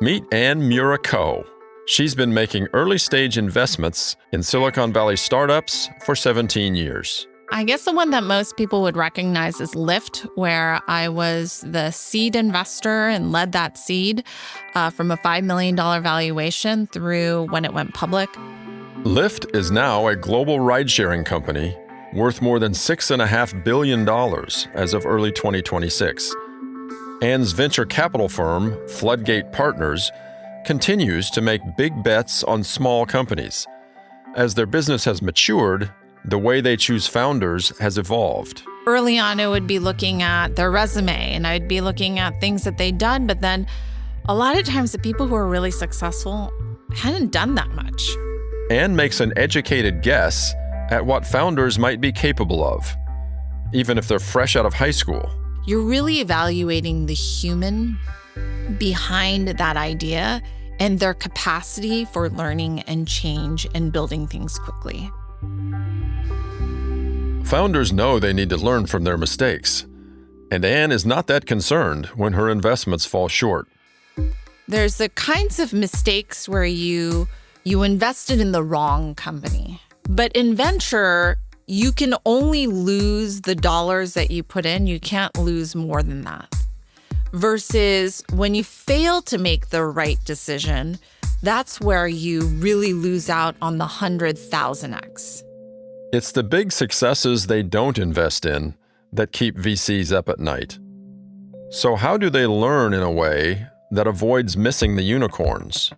Meet Miura-Ko. She's been making early-stage investments in Silicon Valley startups for 17 years. I guess the one that most people would recognize is Lyft, where I was the seed investor and led that seed from a $5 million valuation through when it went public. Lyft is now a global ride-sharing company worth more than $6.5 billion as of early 2026. Ann's venture capital firm, Floodgate Partners, continues to make big bets on small companies. As their business has matured, the way they choose founders has evolved. Early on, I would be looking at their resume and I'd be looking at things that they'd done, but then a lot of times the people who are really successful hadn't done that much. Ann makes an educated guess at what founders might be capable of, even if they're fresh out of high school. You're really evaluating the human behind that idea and their capacity for learning and change and building things quickly. Founders know they need to learn from their mistakes, and Ann is not that concerned when her investments fall short. There's the kinds of mistakes where you invested in the wrong company. But in venture, you can only lose the dollars that you put in. You can't lose more than that. Versus when you fail to make the right decision, that's where you really lose out on the 100,000x. It's the big successes they don't invest in that keep VCs up at night. So how do they learn in a way that avoids missing the unicorns?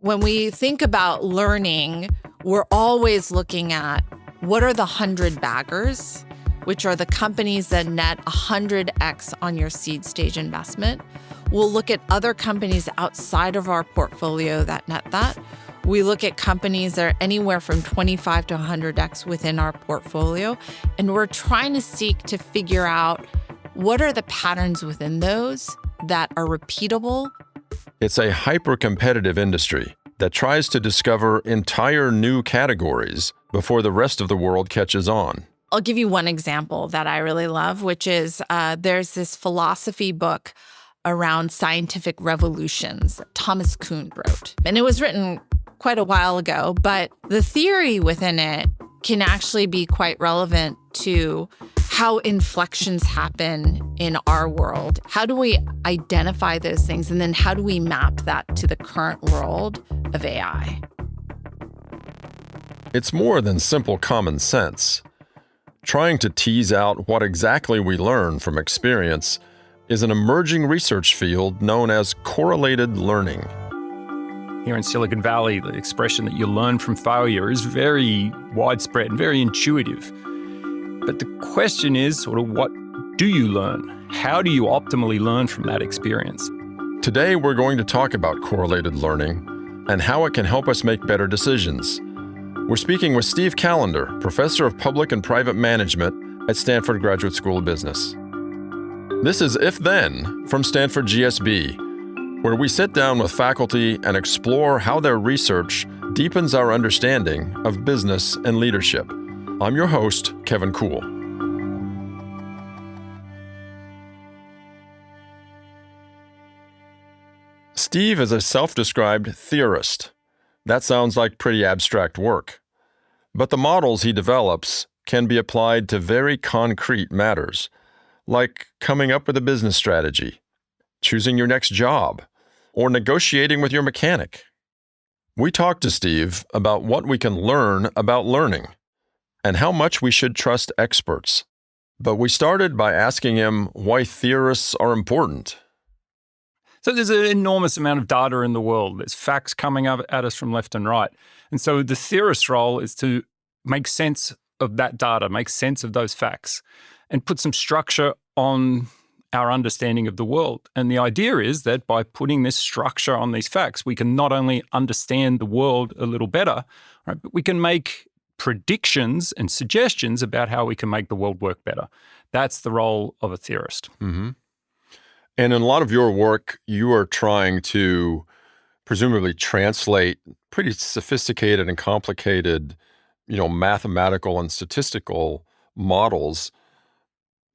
When we think about learning, we're always looking at what are the 100 baggers, which are the companies that net 100x on your seed stage investment. We'll look at other companies outside of our portfolio that net that. We look at companies that are anywhere from 25 to 100x within our portfolio, and we're trying to seek to figure out what are the patterns within those that are repeatable. It's a hyper-competitive industry that tries to discover entire new categories before the rest of the world catches on. I'll give you one example that I really love, which is there's this philosophy book around scientific revolutions that Thomas Kuhn wrote. And it was written quite a while ago, but the theory within it can actually be quite relevant to how inflections happen in our world. How do we identify those things? And then how do we map that to the current world of AI? It's more than simple common sense. Trying to tease out what exactly we learn from experience is an emerging research field known as correlated learning. Here in Silicon Valley, the expression that you learn from failure is very widespread and very intuitive. But the question is sort of, what do you learn? How do you optimally learn from that experience? Today, we're going to talk about correlated learning and how it can help us make better decisions. We're speaking with Steve Callander, professor of public and private management at Stanford Graduate School of Business. This is If Then from Stanford GSB, where we sit down with faculty and explore how their research deepens our understanding of business and leadership. I'm your host, Kevin Kuhl. Steve is a self-described theorist. That sounds like pretty abstract work. But the models he develops can be applied to very concrete matters, like coming up with a business strategy, choosing your next job, or negotiating with your mechanic. We talked to Steve about what we can learn about learning and how much we should trust experts. But we started by asking him why theorists are important. So there's an enormous amount of data in the world. There's facts coming up at us from left and right. And so the theorist's role is to make sense of that data, make sense of those facts, and put some structure on our understanding of the world. And the idea is that by putting this structure on these facts, we can not only understand the world a little better, right, but we can make predictions and suggestions about how we can make the world work better. That's the role of a theorist. Mm-hmm. And in a lot of your work, you are trying to presumably translate pretty sophisticated and complicated, mathematical and statistical models.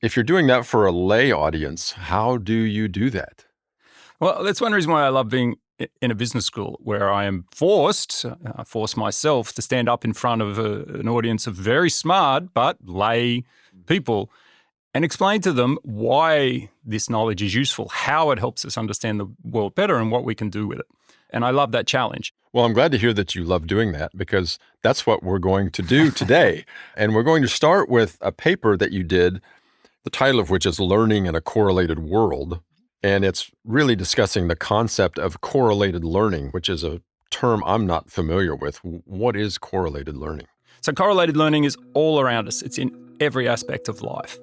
If you're doing that for a lay audience, how do you do that? Well, that's one reason why I love being in a business school where I am forced, I force myself to stand up in front of an audience of very smart but lay people and explain to them why this knowledge is useful, how it helps us understand the world better, and what we can do with it. And I love that challenge. Well, I'm glad to hear that you love doing that, because that's what we're going to do today. And we're going to start with a paper that you did, the title of which is Learning in a Correlated World. And it's really discussing the concept of correlated learning, which is a term I'm not familiar with. What is correlated learning? So correlated learning is all around us. It's in every aspect of life.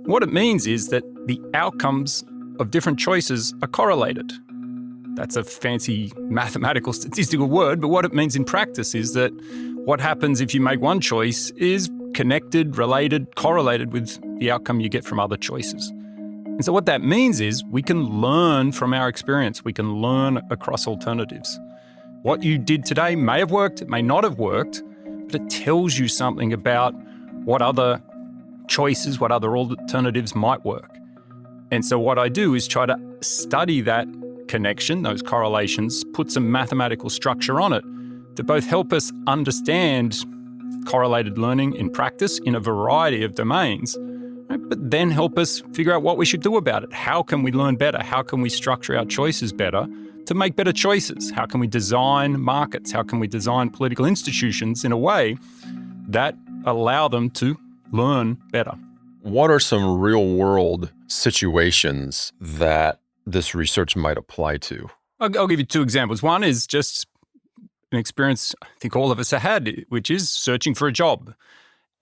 What it means is that the outcomes of different choices are correlated. That's a fancy mathematical statistical word, but what it means in practice is that what happens if you make one choice is connected, related, correlated with the outcome you get from other choices. And so what that means is we can learn from our experience. We can learn across alternatives. What you did today may have worked, it may not have worked, but it tells you something about what other choices, what other alternatives might work. And so what I do is try to study that connection, those correlations, put some mathematical structure on it to both help us understand correlated learning in practice in a variety of domains, right? But then help us figure out what we should do about it. How can we learn better? How can we structure our choices better to make better choices? How can we design markets? How can we design political institutions in a way that allow them to learn better? What are some real-world situations that this research might apply to? I'll give you two examples. One is just an experience I think all of us have had, which is searching for a job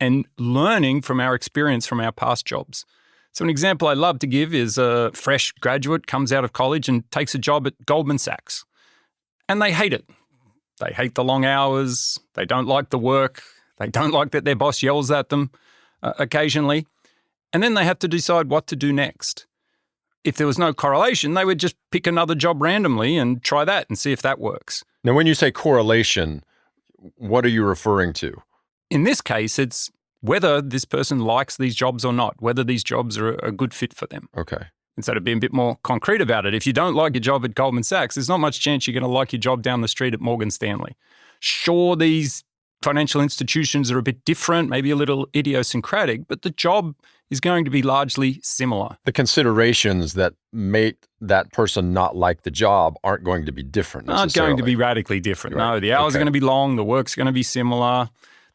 and learning from our experience from our past jobs. So an example I love to give is a fresh graduate comes out of college and takes a job at Goldman Sachs. And they hate it. They hate the long hours. They don't like the work. They don't like that their boss yells at them occasionally. And then they have to decide what to do next. If there was no correlation, they would just pick another job randomly and try that and see if that works. Now, when you say correlation, what are you referring to? In this case, it's whether this person likes these jobs or not, whether these jobs are a good fit for them. Okay. And so to be a bit more concrete about it, if you don't like your job at Goldman Sachs, there's not much chance you're going to like your job down the street at Morgan Stanley. Sure, these financial institutions are a bit different, maybe a little idiosyncratic, but the job is going to be largely similar. The considerations that make that person not like the job aren't going to be different necessarily. Aren't going to be radically different. Right. No, the hours Okay. are going to be long, the work's going to be similar,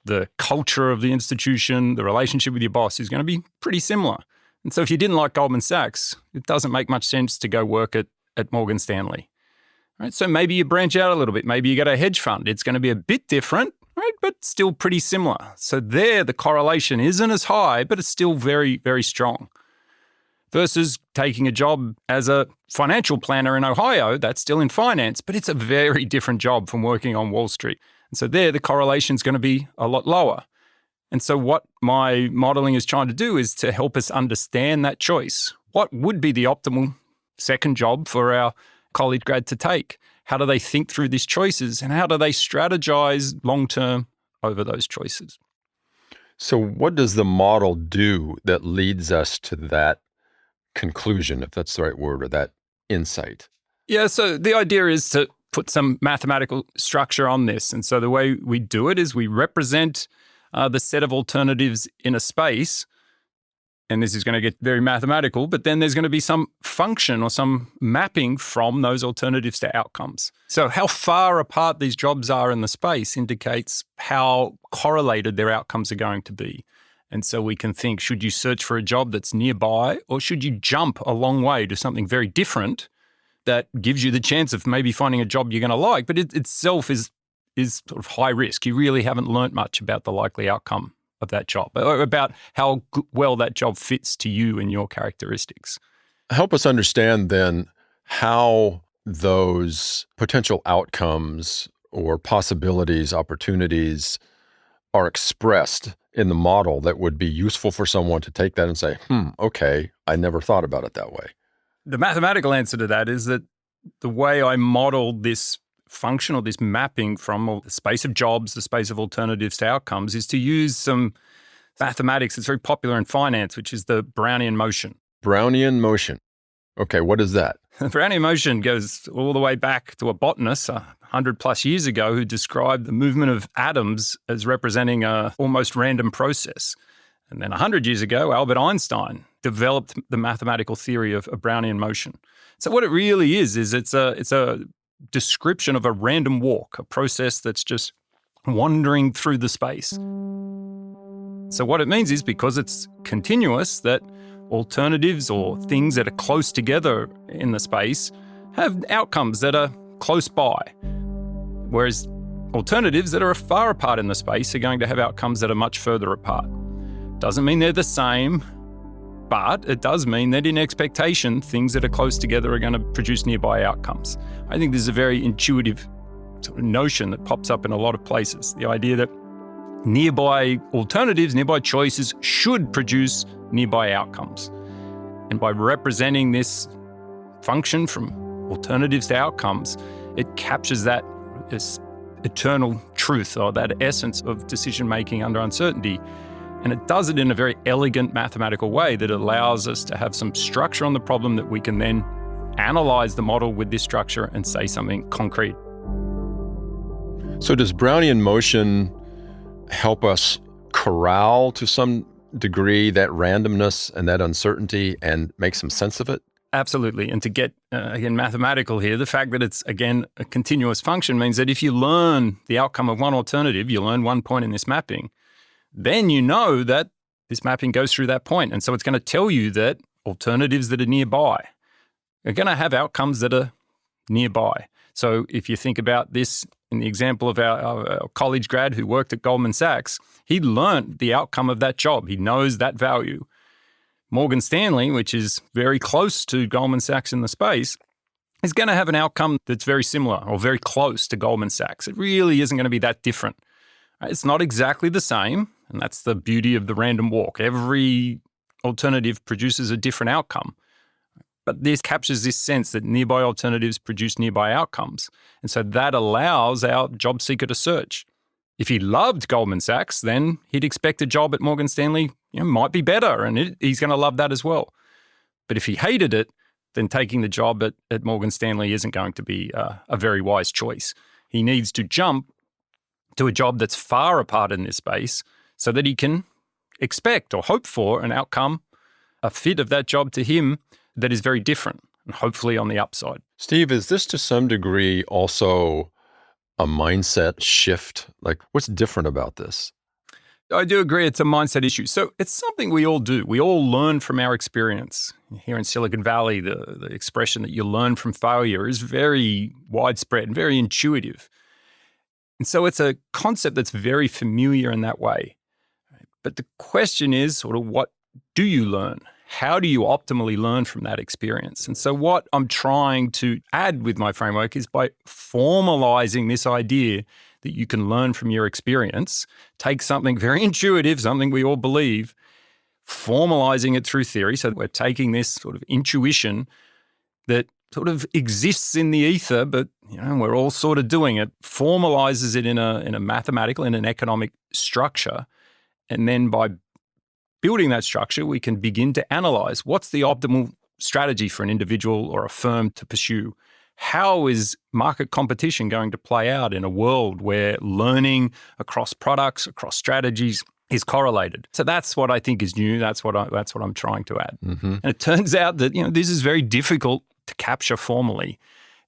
the culture of the institution, the relationship with your boss is going to be pretty similar. And so if you didn't like Goldman Sachs, it doesn't make much sense to go work at Morgan Stanley. Right? So maybe you branch out a little bit. Maybe you get a hedge fund. It's going to be a bit different, right? But still pretty similar. So there, the correlation isn't as high, but it's still very, very strong. Versus taking a job as a financial planner in Ohio, that's still in finance, but it's a very different job from working on Wall Street. And so there, the correlation is going to be a lot lower. And so what my modeling is trying to do is to help us understand that choice. What would be the optimal second job for our college grad to take? How do they think through these choices, and how do they strategize long-term over those choices? So what does the model do that leads us to that conclusion, if that's the right word, or that insight? Yeah, so the idea is to put some mathematical structure on this. And so the way we do it is we represent the set of alternatives in a space, and this is going to get very mathematical, but then there's going to be some function or some mapping from those alternatives to outcomes. So how far apart these jobs are in the space indicates how correlated their outcomes are going to be. And so we can think, should you search for a job that's nearby, or should you jump a long way to something very different that gives you the chance of maybe finding a job you're going to like, but it itself is sort of high risk. You really haven't learnt much about the likely outcome of that job, or about how well that job fits to you and your characteristics. Help us understand then how those potential outcomes or possibilities, opportunities are expressed in the model that would be useful for someone to take that and say, okay, I never thought about it that way. The mathematical answer to that is that the way I modeled this function or this mapping from the space of jobs, the space of alternatives to outcomes, is to use some mathematics that's very popular in finance, which is the Brownian motion. Brownian motion. Okay, what is that? Brownian motion goes all the way back to a botanist 100 plus years ago who described the movement of atoms as representing a almost random process. And then 100 years ago, Albert Einstein developed the mathematical theory of Brownian motion. So what it really is it's a description of a random walk, a process that's just wandering through the space. So what it means is because it's continuous, that alternatives or things that are close together in the space have outcomes that are close by, whereas alternatives that are far apart in the space are going to have outcomes that are much further apart. Doesn't mean they're the same, but it does mean that in expectation, things that are close together are going to produce nearby outcomes. I think this is a very intuitive sort of notion that pops up in a lot of places. The idea that nearby alternatives, nearby choices should produce nearby outcomes. And by representing this function from alternatives to outcomes, it captures that as eternal truth or that essence of decision-making under uncertainty. And it does it in a very elegant mathematical way that allows us to have some structure on the problem that we can then analyze the model with this structure and say something concrete. So does Brownian motion help us corral to some degree that randomness and that uncertainty and make some sense of it? Absolutely. And to get, again, mathematical here, the fact that it's, again, a continuous function means that if you learn the outcome of one alternative, you learn one point in this mapping, then you know that this mapping goes through that point. And so it's going to tell you that alternatives that are nearby are going to have outcomes that are nearby. So if you think about this in the example of our college grad who worked at Goldman Sachs, he learned the outcome of that job. He knows that value. Morgan Stanley, which is very close to Goldman Sachs in the space, is going to have an outcome that's very similar or very close to Goldman Sachs. It really isn't going to be that different. It's not exactly the same, and that's the beauty of the random walk. Every alternative produces a different outcome. But this captures this sense that nearby alternatives produce nearby outcomes. And so that allows our job seeker to search. If he loved Goldman Sachs, then he'd expect a job at Morgan Stanley might be better, and he's going to love that as well. But if he hated it, then taking the job at Morgan Stanley isn't going to be a very wise choice. He needs to jump to a job that's far apart in this space so that he can expect or hope for an outcome, a fit of that job to him that is very different and hopefully on the upside. Steve, is this to some degree also a mindset shift? Like, what's different about this? I do agree it's a mindset issue. So it's something we all do. We all learn from our experience. Here in Silicon Valley, the expression that you learn from failure is very widespread and very intuitive. And so it's a concept that's very familiar in that way. But the question is sort of, what do you learn? How do you optimally learn from that experience? And so what I'm trying to add with my framework is by formalizing this idea that you can learn from your experience, take something very intuitive, something we all believe, formalizing it through theory. So we're taking this sort of intuition that sort of exists in the ether, but we're all sort of doing it, formalizes it in a mathematical, in an economic structure. And then by building that structure, we can begin to analyze what's the optimal strategy for an individual or a firm to pursue. How is market competition going to play out in a world where learning across products, across strategies is correlated? So that's what I think is new. That's what I'm trying to add. Mm-hmm. And it turns out that this is very difficult to capture formally.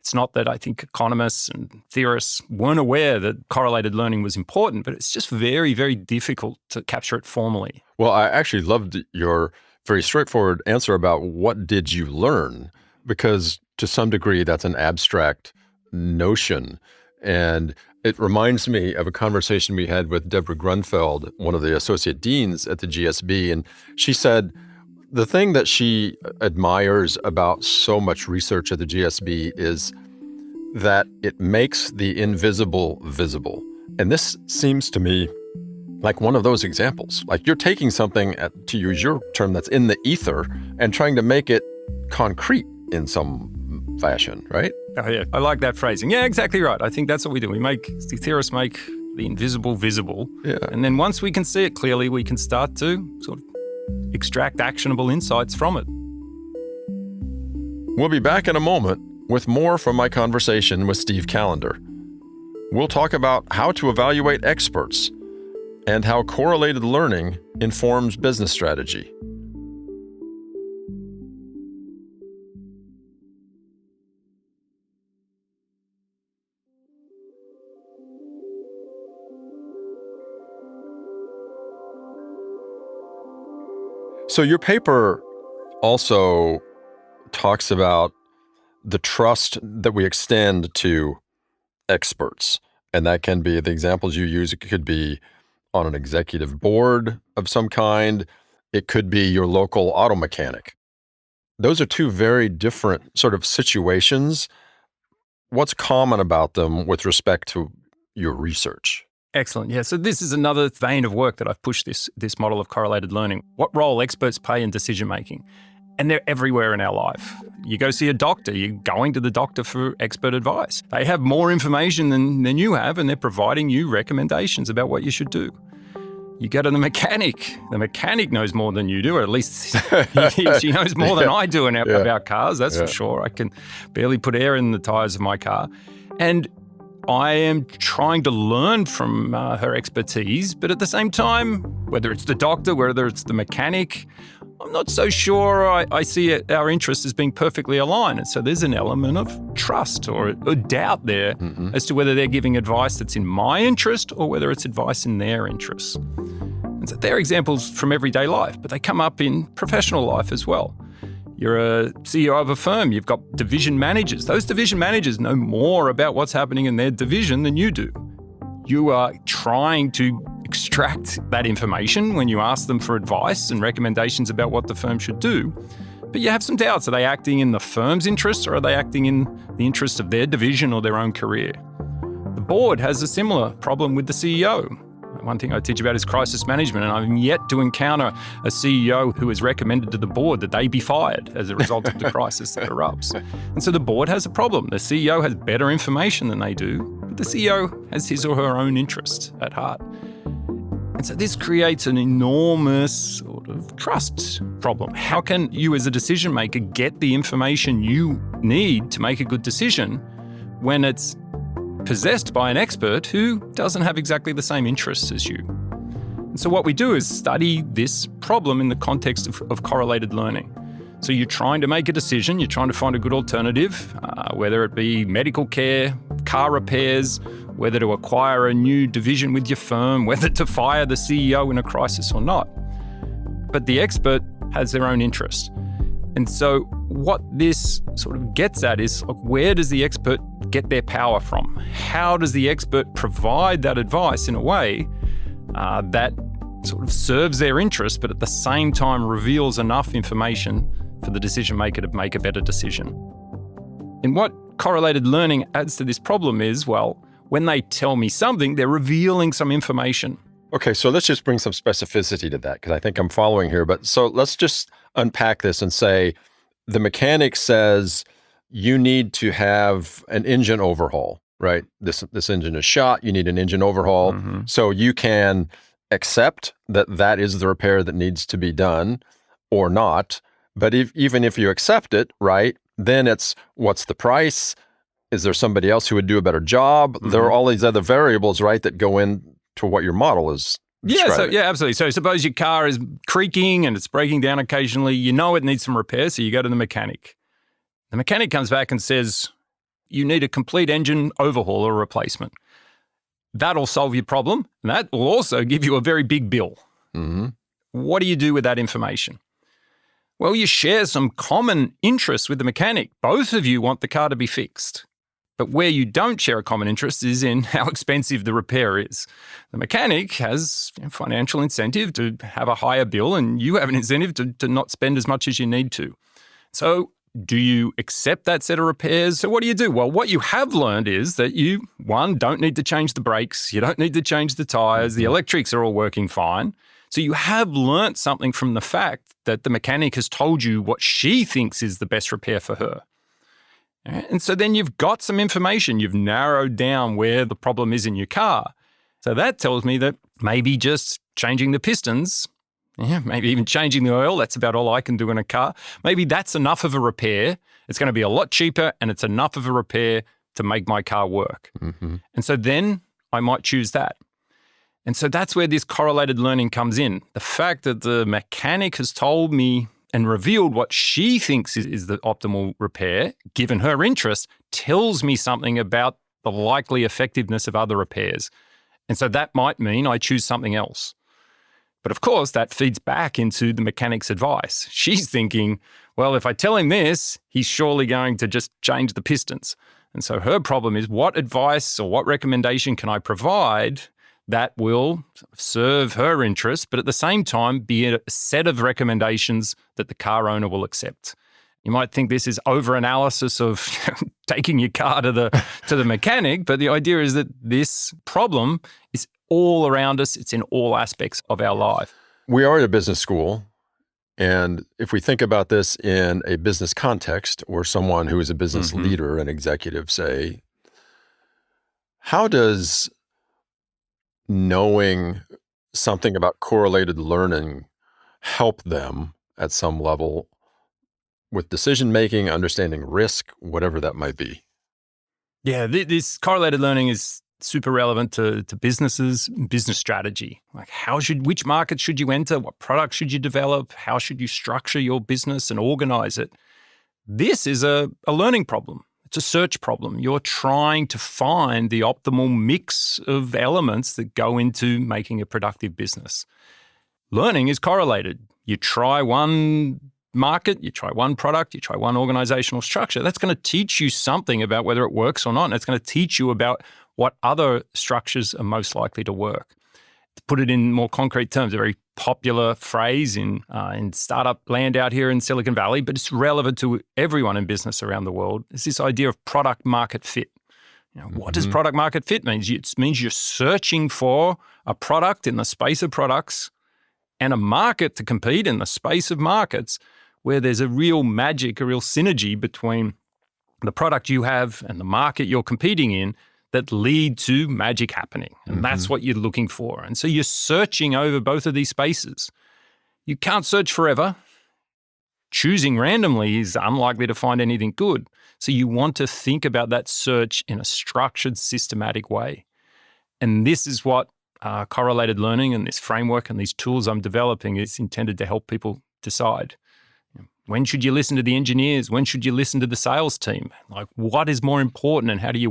It's not that I think economists and theorists weren't aware that correlated learning was important, but it's just very, very difficult to capture it formally. Well, I actually loved your very straightforward answer about what did you learn, because to some degree that's an abstract notion. And it reminds me of a conversation we had with Deborah Grunfeld, one of the associate deans at the GSB, and she said the thing that she admires about so much research at the GSB is that it makes the invisible visible. And this seems to me like one of those examples. Like you're taking something, to use your term, that's in the ether and trying to make it concrete in some fashion, right? Oh, yeah. I like that phrasing. Yeah, exactly right. I think that's what we do. The theorists make the invisible visible. Yeah. And then once we can see it clearly, we can start to sort of extract actionable insights from it. We'll be back in a moment with more from my conversation with Steve Callander. We'll talk about how to evaluate experts and how correlated learning informs business strategy. So your paper also talks about the trust that we extend to experts. And that can be, the examples you use, it could be on an executive board of some kind. It could be your local auto mechanic. Those are two very different sort of situations. What's common about them with respect to your research? Excellent. Yeah. So this is another vein of work that I've pushed this model of correlated learning. What role experts play in decision making? And they're everywhere in our life. You go see a doctor, you're going to the doctor for expert advice. They have more information than you have, and they're providing you recommendations about what you should do. You go to the mechanic knows more than you do, or at least she knows more than I do about cars, that's for sure. I can barely put air in the tires of my car. And I am trying to learn from her expertise, but at the same time, whether it's the doctor, whether it's the mechanic, I'm not so sure I see our interests as being perfectly aligned. And so there's an element of trust or doubt there as to whether they're giving advice that's in my interest or whether it's advice in their interests. And so they're examples from everyday life, but they come up in professional life as well. You're a CEO of a firm, you've got division managers. Those division managers know more about what's happening in their division than you do. You are trying to extract that information when you ask them for advice and recommendations about what the firm should do. But you have some doubts. Are they acting in the firm's interests or are they acting in the interests of their division or their own career? The board has a similar problem with the CEO. One thing I teach about is crisis management, and I'm yet to encounter a CEO who has recommended to the board that they be fired as a result of the crisis that erupts. And so the board has a problem. The CEO has better information than they do, but the CEO has his or her own interests at heart. And so this creates an enormous sort of trust problem. How can you as a decision maker get the information you need to make a good decision when it's possessed by an expert who doesn't have exactly the same interests as you? And so what we do is study this problem in the context of correlated learning. So you're trying to make a decision, you're trying to find a good alternative, whether it be medical care, car repairs, whether to acquire a new division with your firm, whether to fire the CEO in a crisis or not. But the expert has their own interest. And so what this sort of gets at is, like, where does the expert get their power from? How does the expert provide that advice in a way that sort of serves their interest, but at the same time reveals enough information for the decision maker to make a better decision? And what correlated learning adds to this problem is, well, when they tell me something, they're revealing some information. Okay, so let's just bring some specificity to that, because I think I'm following here. But so let's just unpack this and say the mechanic says you need to have an engine overhaul, right? This engine is shot, you need an engine overhaul. So you can accept that that is the repair that needs to be done or not. But even if you accept it, right, then it's what's the price? Is there somebody else who would do a better job? There are all these other variables, right, that go into what your model is describing. Yeah, absolutely. So suppose your car is creaking and it's breaking down occasionally. You know it needs some repair, so you go to the mechanic. The mechanic comes back and says, you need a complete engine overhaul or replacement. That'll solve your problem, and that will also give you a very big bill. What do you do with that information? Well, you share some common interests with the mechanic. Both of you want the car to be fixed. But where you don't share a common interest is in how expensive the repair is. The mechanic has financial incentive to have a higher bill, and you have an incentive to not spend as much as you need to. So do you accept that set of repairs? So what do you do? Well, what you have learned is that you, one, don't need to change the brakes. You don't need to change the tires. The electrics are all working fine. So you have learnt something from the fact that the mechanic has told you what she thinks is the best repair for her. And so then you've got some information. You've narrowed down where the problem is in your car. So that tells me that maybe just changing the pistons Yeah, maybe even changing the oil. That's about all I can do in a car. Maybe that's enough of a repair. It's going to be a lot cheaper and it's enough of a repair to make my car work. Mm-hmm. And so then I might choose that. And so that's where this correlated learning comes in. The fact that the mechanic has told me and revealed what she thinks is the optimal repair, given her interest, tells me something about the likely effectiveness of other repairs. And so that might mean I choose something else. But of course, that feeds back into the mechanic's advice. She's thinking, well, if I tell him this, he's surely going to just change the pistons. And so her problem is, what advice or what recommendation can I provide that will serve her interest, but at the same time be a set of recommendations that the car owner will accept? You might think this is over-analysis of taking your car to the mechanic, but the idea is that this problem is all around us. It's in all aspects of our life. We are at a business school, and if we think about this in a business context, or someone who is a business leader, an executive, say, how does knowing something about correlated learning help them at some level with decision-making, understanding risk, whatever that might be? Yeah, this correlated learning is super relevant to businesses, business strategy. Like which market should you enter? What products should you develop? How should you structure your business and organize it? This is a learning problem. It's a search problem. You're trying to find the optimal mix of elements that go into making a productive business. Learning is correlated. You try one market, you try one product, you try one organizational structure. That's going to teach you something about whether it works or not. And it's going to teach you about what other structures are most likely to work. To put it in more concrete terms, a very popular phrase in startup land out here in Silicon Valley, but it's relevant to everyone in business around the world, is this idea of product market fit. What does product market fit mean? It means you're searching for a product in the space of products and a market to compete in the space of markets where there's a real magic, a real synergy between the product you have and the market you're competing in that lead to magic happening. And that's what you're looking for. And so you're searching over both of these spaces. You can't search forever. Choosing randomly is unlikely to find anything good. So you want to think about that search in a structured, systematic way. And this is what correlated learning and this framework and these tools I'm developing is intended to help people decide. When should you listen to the engineers? When should you listen to the sales team? Like, what is more important and how do you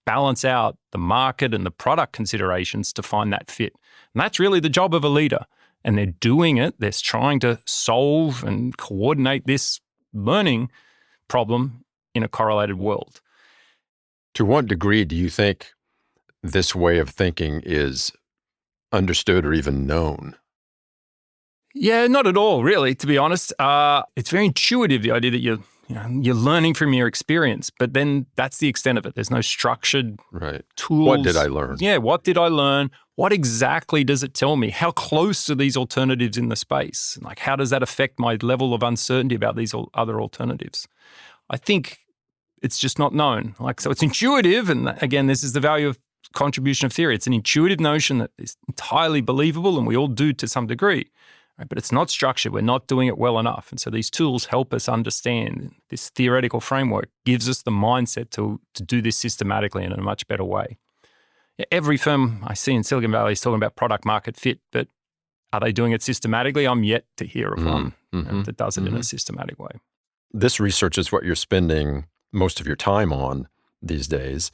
balance out the market and the product considerations to find that fit? And that's really the job of a leader. And they're doing it. They're trying to solve and coordinate this learning problem in a correlated world. To what degree do you think this way of thinking is understood or even known? Yeah, not at all, really, to be honest. It's very intuitive, the idea that you're learning from your experience, but then that's the extent of it. There's no structured tools. What did I learn? Yeah, what did I learn? What exactly does it tell me? How close are these alternatives in the space? Like, how does that affect my level of uncertainty about these other alternatives? I think it's just not known. So it's intuitive, and again, this is the value of contribution of theory. It's an intuitive notion that is entirely believable, and we all do to some degree. Right, but it's not structured. We're not doing it well enough. And so these tools help us understand. This theoretical framework gives us the mindset to do this systematically and in a much better way. Every firm I see in Silicon Valley is talking about product market fit, but are they doing it systematically? I'm yet to hear of one that does it in a systematic way. This research is what you're spending most of your time on these days.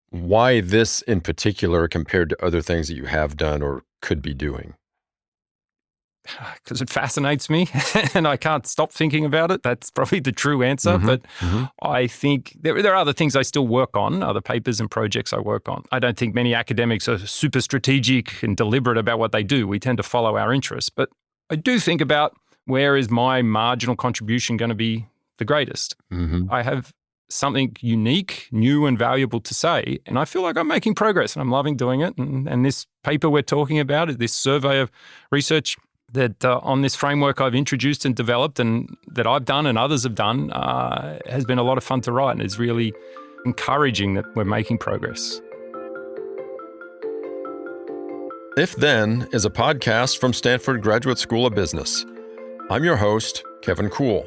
Why this in particular compared to other things that you have done or could be doing? Because it fascinates me and I can't stop thinking about it. That's probably the true answer. But I think there are other things I still work on, other papers and projects I work on. I don't think many academics are super strategic and deliberate about what they do. We tend to follow our interests. But I do think about, where is my marginal contribution going to be the greatest? I have something unique, new and valuable to say, and I feel like I'm making progress and I'm loving doing it. And this paper we're talking about, this survey of research that on this framework I've introduced and developed and that I've done and others have done has been a lot of fun to write, and is really encouraging that we're making progress. If Then is a podcast from Stanford Graduate School of Business. I'm your host, Kevin Kuhl.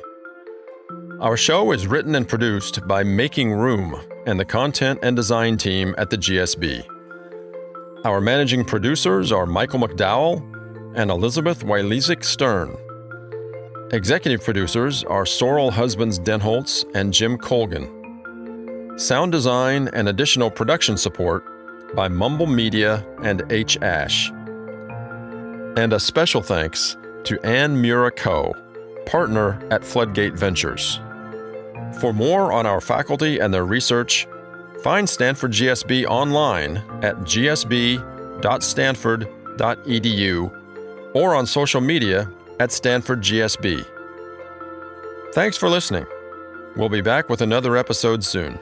Our show is written and produced by Making Room and the content and design team at the GSB. Our managing producers are Michael McDowell and Elizabeth Wylezik Stern. Executive producers are Sorrel Husbands Denholtz and Jim Colgan. Sound design and additional production support by Mumble Media and H. Ash. And a special thanks to Anne Miura-Ko, partner at Floodgate Ventures. For more on our faculty and their research, find Stanford GSB online at gsb.stanford.edu or on social media at Stanford GSB. Thanks for listening. We'll be back with another episode soon.